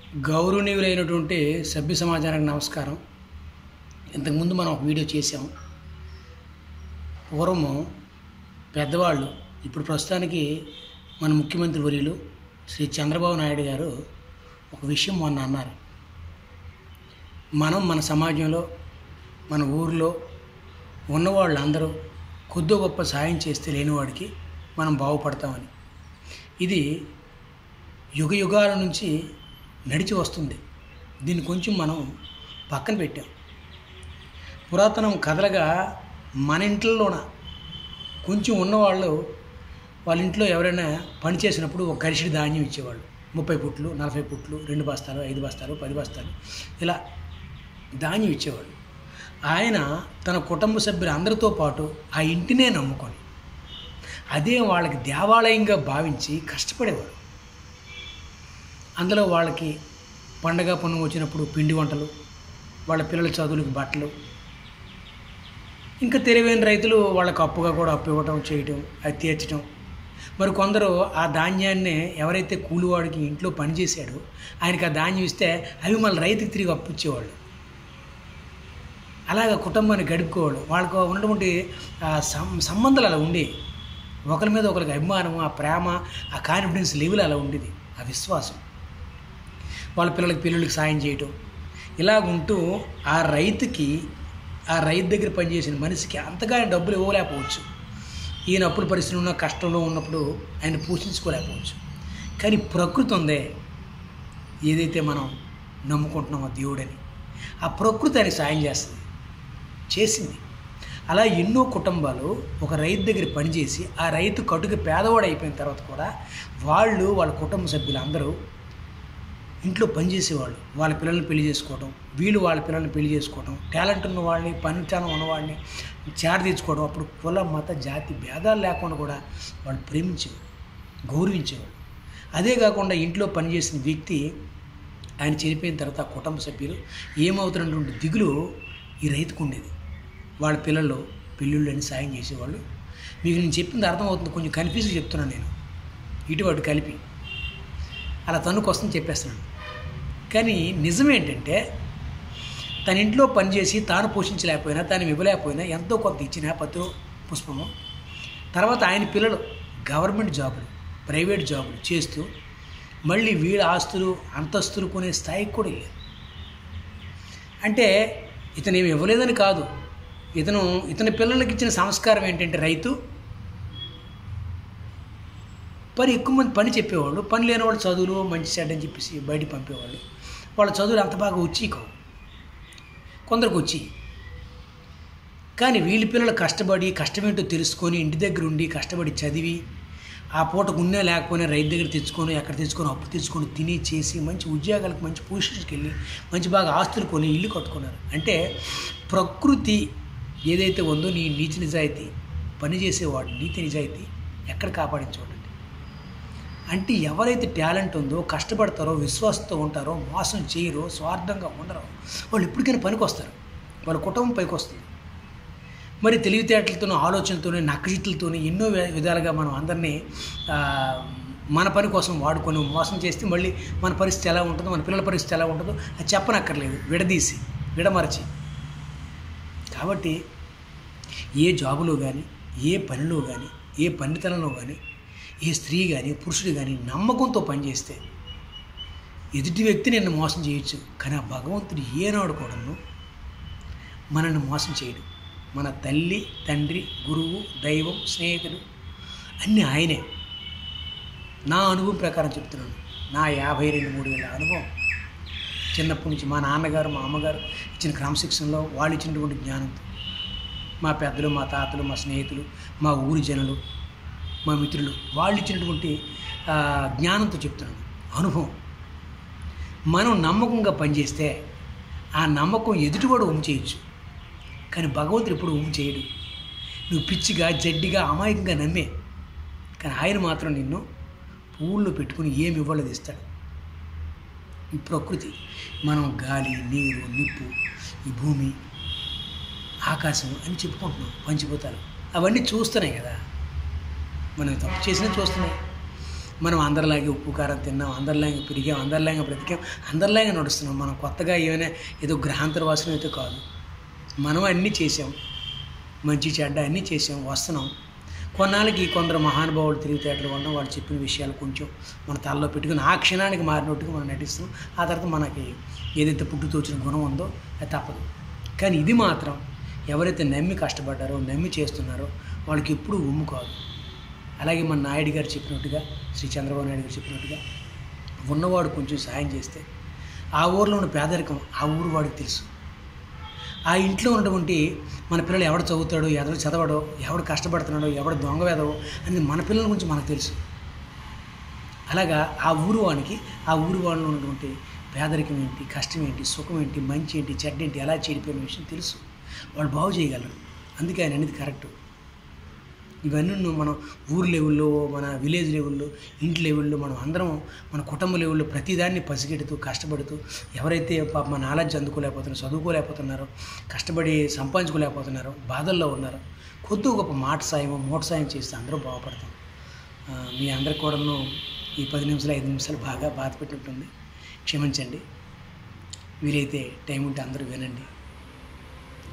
గౌరవనీయులైనటువంటి సభ్య సమాజానికి నమస్కారం. ఇంతకుముందు మనం ఒక వీడియో చేసాం. పూర్వము పెద్దవాళ్ళు, ఇప్పుడు ప్రస్తుతానికి మన ముఖ్యమంత్రి వర్యులు శ్రీ చంద్రబాబు నాయుడు గారు ఒక విషయం మొన్న అన్నారు. మన సమాజంలో, మన ఊరిలో ఉన్నవాళ్ళు అందరూ కొద్దో గొప్ప సాయం చేస్తే లేనివాడికి మనం బాగుపడతామని. ఇది యుగ యుగాల నుంచి నడిచి వస్తుంది. దీన్ని కొంచెం మనం పక్కన పెట్టాం. పురాతనం కథలుగా మన ఇంట్లోన కొంచెం ఉన్నవాళ్ళు వాళ్ళ ఇంట్లో ఎవరైనా పని చేసినప్పుడు ఒక గరిషెడు ధాన్యం ఇచ్చేవాళ్ళు. 30 పుట్లు, 40 పుట్లు, 2 బస్తాలు, 5 బస్తాలు, 10 బస్తాలు ఇలా ధాన్యం ఇచ్చేవాళ్ళు. ఆయన తన కుటుంబ సభ్యులు అందరితో పాటు ఆ ఇంటినే నమ్ముకొని అదే వాళ్ళకి దేవాలయంగా భావించి కష్టపడేవాడు. అందులో వాళ్ళకి పండగ పుణ్యం వచ్చినప్పుడు పిండి వంటలు, వాళ్ళ పిల్లల చదువులకు బట్టలు, ఇంకా తెలివైన రైతులు వాళ్ళకు అప్పుగా కూడా అప్పు ఇవ్వటం, చేయటం, అది తీర్చడం. మరి కొందరు ఆ ధాన్యాన్ని ఎవరైతే కూలివాడికి ఇంట్లో పనిచేశాడో ఆయనకి ఆ ధాన్యం ఇస్తే అవి మళ్ళీ రైతుకి తిరిగి అప్పు ఇచ్చేవాళ్ళు. అలాగ కుటుంబాన్ని గడుపుకోవాడు. వాళ్ళకు ఉన్నటువంటి సంబంధాలు అలా ఉండేవి. ఒకరి మీద ఒకరికి అభిమానం, ఆ ప్రేమ, ఆ కాన్ఫిడెన్స్ లెవెల్ అలా ఉండేది, ఆ విశ్వాసం. వాళ్ళ పిల్లలకి సాయం చేయటం ఇలాగుంటూ ఆ రైతు దగ్గర పనిచేసిన మనిషికి అంతగా డబ్బులు ఇవ్వలేకపోవచ్చు. ఈయన అప్పుల పరిస్థితులు ఉన్న కష్టంలో ఉన్నప్పుడు ఆయన పోషించుకోలేకపోవచ్చు. కానీ ప్రకృతి ఉందే, ఏదైతే మనం నమ్ముకుంటున్నామో దేవుడని, ఆ ప్రకృతి ఆయనకి సాయం చేసింది. అలా ఎన్నో కుటుంబాలు ఒక రైతు దగ్గర పనిచేసి ఆ రైతు కటుకు పేదవాడు అయిపోయిన తర్వాత కూడా వాళ్ళ కుటుంబ సభ్యులు అందరూ ఇంట్లో పనిచేసేవాళ్ళు. వాళ్ళ పిల్లల్ని పెళ్లి చేసుకోవడం, వీళ్ళు వాళ్ళ పిల్లల్ని పెళ్లి చేసుకోవడం, టాలెంట్ ఉన్న వాళ్ళని, పనితనం ఉన్నవాడిని చేరదీర్చుకోవడం. అప్పుడు కుల మత జాతి భేదాలు లేకుండా కూడా వాళ్ళు ప్రేమించేవారు, గౌరవించేవారు. అదే కాకుండా ఇంట్లో పనిచేసిన వ్యక్తి ఆయన చనిపోయిన తర్వాత ఆ కుటుంబ సభ్యులు ఏమవుతున్నటువంటి దిగులు ఈ రైతుకు ఉండేది. వాళ్ళ పిల్లలు పెళ్ళిళ్ళు అని సాయం చేసేవాళ్ళు. మీకు నేను చెప్పింది అర్థమవుతుంది, కొంచెం కన్ఫ్యూజ్గా చెప్తున్నాను నేను, ఇటు కలిపి అలా తనుకు వస్తుంది చెప్పేస్తున్నాను. కానీ నిజమేంటంటే తన ఇంట్లో పనిచేసి తాను పోషించలేకపోయినా, తాను ఇవ్వలేకపోయినా ఎంతో కొంత ఇచ్చిన పత్రో పుష్పము, తర్వాత ఆయన పిల్లలు గవర్నమెంట్ జాబులు, ప్రైవేట్ జాబులు చేస్తూ మళ్ళీ వీళ్ళ ఆస్తులు అంతస్తులు కొనే స్థాయికి కూడా లేదు. అంటే ఇతను ఏమి ఇవ్వలేదని కాదు, ఇతని పిల్లలకి ఇచ్చిన సంస్కారం ఏంటంటే రైతు ఎక్కువ మంది పని చెప్పేవాళ్ళు, పని లేని వాళ్ళు చదువులు మంచి చెడ్డ అని చెప్పేసి బయటికి పంపేవాళ్ళు. వాళ్ళ చదువులు అంత బాగా వచ్చి కొందరికి వచ్చి. కానీ వీళ్ళ పిల్లలు కష్టమేంటో తెలుసుకొని ఇంటి దగ్గర ఉండి కష్టపడి చదివి ఆ పూటకు ఉన్నా లేకపోయినా రైతు దగ్గర తెచ్చుకొని, ఎక్కడ తెచ్చుకొని అప్పు తెచ్చుకొని తిని చేసి మంచి ఉద్యోగాలకు, మంచి పొజిషన్స్కి వెళ్ళి మంచి బాగా ఆస్తులు కొని ఇల్లు కట్టుకున్నారు. అంటే ప్రకృతి ఏదైతే ఉందో నీ నీతి నిజాయితీ, పనిచేసేవాడు నీతి నిజాయితీ ఎక్కడ కాపాడించోడండి. అంటే ఎవరైతే టాలెంట్ ఉందో, కష్టపడతారో, విశ్వాసంతో ఉంటారో, మోసం చేయరో, స్వార్థంగా ఉండరో, వాళ్ళు ఎప్పటికైనా పనికి వస్తారు, వాళ్ళ కుటుంబం పైకి వస్తుంది. మరి తెలివితేటలతోనూ, ఆలోచనతోనే, నక్కజిట్లతోనే ఎన్నో విధాలుగా మనం అందరినీ మన పని కోసం వాడుకొని మోసం చేస్తే మళ్ళీ మన పరిస్థితి ఎలా ఉంటుందో, మన పిల్లల పరిస్థితి ఎలా ఉంటుందో అది చెప్పనక్కర్లేదు, విడమరచి. కాబట్టి ఏ జాబులో కానీ, ఏ పనిలో కానీ, ఏ పనితనంలో కానీ, ఏ స్త్రీ కానీ, పురుషుడు కానీ నమ్మకంతో పనిచేస్తే ఎదుటి వ్యక్తి నిన్ను మోసం చేయొచ్చు, కానీ ఆ భగవంతుడు ఏనాడు కూడాను మనల్ని మోసం చేయడు. మన తల్లి, తండ్రి, గురువు, దైవం, స్నేహితుడు అన్నీ ఆయనే. నా అనుభవం ప్రకారం చెప్తున్నాను. నా 52-53 ఏళ్ళ అనుభవం, చిన్నప్పటి నుంచి మా నాన్నగారు, మా అమ్మగారు ఇచ్చిన క్రమశిక్షణలో, వాళ్ళు ఇచ్చినటువంటి జ్ఞానంతో, మా పెద్దలు, మా తాతలు, మా స్నేహితులు, మా ఊరి జనులు, మా మిత్రులు వాళ్ళు ఇచ్చినటువంటి జ్ఞానంతో చెప్తున్నాను, అనుభవం. మనం నమ్మకంగా పనిచేస్తే ఆ నమ్మకం ఎదుటి కూడా చేయొచ్చు, కానీ భగవంతుడు ఎప్పుడు చేయడు. నువ్వు పిచ్చిగా, జడ్డిగా, అమాయకంగా నమ్మే, కానీ ఆయన మాత్రం నిన్ను పువ్వుల్లో పెట్టుకుని ఏమి ఇవ్వలేదు ఇస్తాడు. ఈ ప్రకృతి, మనం గాలి, నీరు, నిప్పు, ఈ భూమి, ఆకాశం అని చెప్పుకుంటున్నాం, పంచిపోతారు. అవన్నీ చూస్తున్నాయి కదా, మనం తప్పు చేసినా చూస్తున్నాయి. మనం అందరిలాగే ఉప్పు కారం తిన్నాం, అందరిలాగే పెరిగాం, అందరిలాగే బ్రతికాం, అందరిలాగే నడుస్తున్నాం. మనం కొత్తగా ఏమైనా ఏదో గ్రహాంతరవాసం అయితే కాదు. మనం అన్నీ చేసాం, మంచి చెడ్డ అన్నీ చేసాం, వస్తున్నాం. కొన్నాళ్ళకి కొందరు మహానుభావులు తెలివితేటలు ఉండడం, వాళ్ళు చెప్పిన విషయాలు కొంచెం మన తలలో పెట్టుకుని ఆ క్షణానికి మారినట్టుగా మనం నటిస్తున్నాం. ఆ తర్వాత మనకి ఏదైతే పుట్టుతోచిన గుణం ఉందో అది తప్పదు. కానీ ఇది మాత్రం ఎవరైతే నమ్మి కష్టపడ్డారో, నమ్మి చేస్తున్నారో వాళ్ళకి ఎప్పుడూ ఉమ్ము కాదు. అలాగే మన నాయుడు గారు చెప్పినట్టుగా, శ్రీ చంద్రబాబు నాయుడు గారు చెప్పినట్టుగా, ఉన్నవాడు కొంచెం సాయం చేస్తే ఆ ఊరిలో ఉన్న పేదరికం ఆ ఊరు వాడికి తెలుసు. ఆ ఇంట్లో ఉన్నటువంటి మన పిల్లలు ఎవడు చదువుతాడో, ఎవడు చదవడో, ఎవడు కష్టపడుతున్నాడో, ఎవడు దొంగ వేదవో అనేది మన పిల్లల గురించి మనకు తెలుసు. అలాగా ఆ ఊరు వాళ్ళలో ఉన్నటువంటి పేదరికం ఏంటి, కష్టం ఏంటి, సుఖం ఏంటి, మంచి ఏంటి, చెడ్డ ఏంటి, ఎలా చెడిపోయిన విషయం తెలుసు. వాళ్ళు బాగు చేయగలరు. అందుకే ఆయన అనేది కరెక్టు. ఇవన్నీ మనం ఊరు లెవెల్లో, మన విలేజ్ లెవెల్లో, ఇంటి లెవెల్లో మనం అందరం మన కుటుంబ లెవెల్లో ప్రతిదాన్ని పసిగెడుతూ కష్టపడుతూ ఎవరైతే మన నాలెడ్జ్ అందుకోలేకపోతున్నారో, చదువుకోలేకపోతున్నారో, కష్టపడి సంపాదించుకోలేకపోతున్నారో, బాధల్లో ఉన్నారో కొద్ది గొప్ప మాట సాయం, మూట సాయం చేస్తే అందరూ బాగుపడతాం. మీ అందరికి కూడాను ఈ 10 నిమిషాలు 5 నిమిషాలు బాగా బాధ పెట్టినట్టుంది. క్షమించండి. వీలైతే టైం ఉంటే అందరూ వినండి.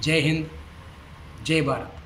జై హింద్, జై భారత్.